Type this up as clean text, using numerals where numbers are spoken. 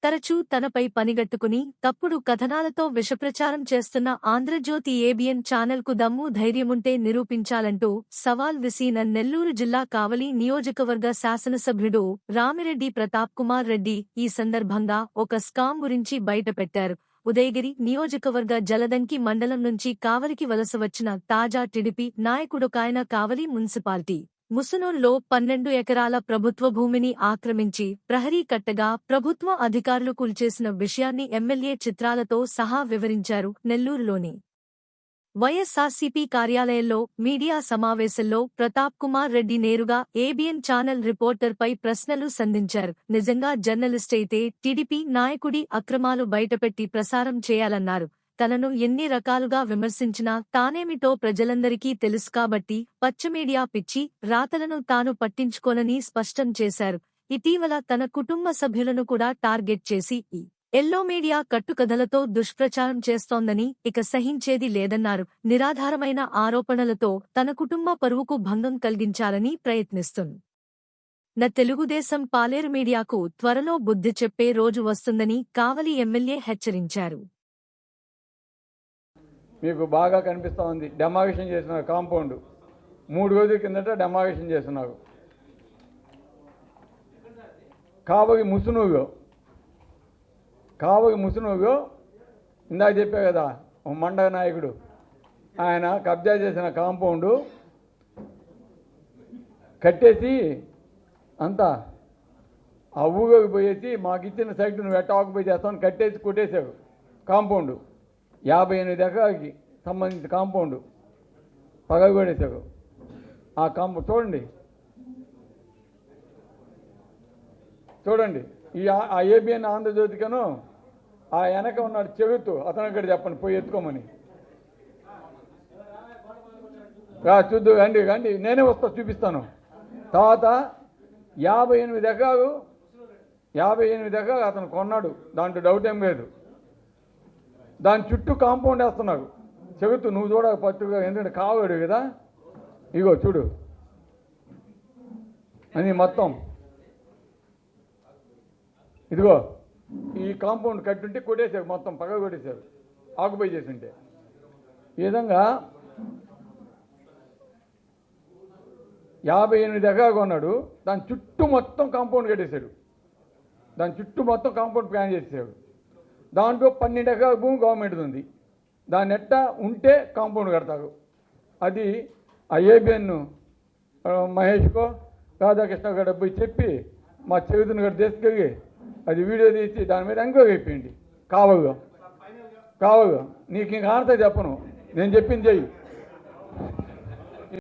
తరచూ తనపై పనిగట్టుకుని తప్పుడు కథనాలతో విషప్రచారం చేస్తున్న ఆంధ్రజ్యోతి ఏబిఎన్ ఛానల్కు దమ్ము ధైర్యముంటే నిరూపించాలంటూ సవాల్ విసిరిన నెల్లూరు జిల్లా కావలి నియోజకవర్గ శాసనసభ్యుడు రామిరెడ్డి ప్రతాప్ కుమార్ రెడ్డి ఈ సందర్భంగా ఒక స్కామ్ గురించి బయటపెట్టారు. ఉదయగిరి నియోజకవర్గ జలదంకి మండలం నుంచి కావలికి వలస వచ్చిన తాజా టీడీపీ నాయకుడొకాయన కావలి మున్సిపాలిటీ ముసునూరులో 12 ఎకరాల ప్రభుత్వ భూమిని ఆక్రమించి ప్రహరీ కట్టగా ప్రభుత్వ అధికారులు కూల్చేసిన విషయాన్ని ఎమ్మెల్యే చిత్రాలతో సహా వివరించారు. నెల్లూరులోని వైఎస్ఆర్సీపీ కార్యాలయంలో మీడియా సమావేశంలో ప్రతాప్ కుమార్ రెడ్డి నేరుగా ఏబిఎన్ ఛానల్ రిపోర్టర్పై ప్రశ్నలు సంధించారు. నిజంగా జర్నలిస్టైతే టీడీపీ నాయకుడి అక్రమాలు బయటపెట్టి ప్రసారం చేయాలన్నారు. తనను ఎన్ని రకాలుగా విమర్శించినా తానేమిటో ప్రజలందరికీ తెలుసు కాబట్టి పచ్చమీడియా పిచ్చి రాతలను తాను పట్టించుకోనని స్పష్టం చేశారు. ఇటీవల తన కుటుంబ సభ్యులను కూడా టార్గెట్ చేసి ఈ ఎల్లో మీడియా కట్టుకథలతో దుష్ప్రచారం చేస్తోందని ఇక సహించేది లేదన్నారు. నిరాధారమైన ఆరోపణలతో తన కుటుంబ పరువుకు భంగం కలిగించాలని ప్రయత్నిస్తున్న తెలుగుదేశం పాలేరు మీడియాకు త్వరలో బుద్ధి చెప్పే రోజు వస్తుందని కావలి ఎమ్మెల్యే హెచ్చరించారు. మీకు బాగా కనిపిస్తూ ఉంది. డెమాలిషన్ చేసిన కాంపౌండ్ 3 రోజుల కిందట డెమాలిషన్ చేస్తున్నారు. కావలి ముసునూరు ఇందాక చెప్పా కదా, మండల నాయకుడు ఆయన కబ్జా చేసిన కాంపౌండ్ కట్టేసి అంతా ఆ ఊరికి పోయేసి మాకు ఇచ్చిన సైట్ నువ్వు ఎట్ట ఆక్యుపై చేస్తామని కట్టేసి కొట్టేశారు. కాంపౌండ్ 58 ఎకరాలకి సంబంధించిన కాంపౌండ్ పగలగొడేశారు. ఆ కాంపౌండ్ చూడండి ఆ ఏబిఎన్ ఆంధ్రజ్యోతికను ఆ వెనక ఉన్నాడు చెబుతూ అతను ఇక్కడ చెప్పండి పోయి ఎత్తుకోమని. చూద్దు రండి నేనే వస్తా చూపిస్తాను. తర్వాత 58 ఎకరాలు అతను కొన్నాడు, దాంట్లో డౌట్ ఏం లేదు. దాని చుట్టూ కాంపౌండ్ వేస్తున్నారు. చెబుతూ నువ్వు చూడ పట్టుగా, ఎందుకంటే కావాడు కదా, ఇగో చూడు అని మొత్తం ఇదిగో ఈ కాంపౌండ్ కట్టుంటే కొట్టేశారు, మొత్తం పగ కొట్టేశారు ఆక్యుపై చేస్తుంటే. ఈ విధంగా 58 ఎకరాలు కొన్నాడు, దాని చుట్టూ మొత్తం కాంపౌండ్ కట్టేశాడు. దాని చుట్టూ మొత్తం కాంపౌండ్ ప్లాన్ చేసేసాడు. దాంట్లో 12 ఎకరాల భూమి గవర్నమెంట్ ఉంది. దాన్ని ఎట్టా ఉంటే కాంపౌండ్ కడతారు. అది ఆ ఏబిఎన్ మహేష్కో రాధాకృష్ణ గారు పోయి చెప్పి మా చెవితుని గారు తీసుకెళ్ళి అది వీడియో తీసి దాని మీద ఎంక్వైరీ అయిపోయింది. కావగా నీకు ఇంకా ఆన్సర్ చెప్పను, నేను చెప్పింది చెయ్యి.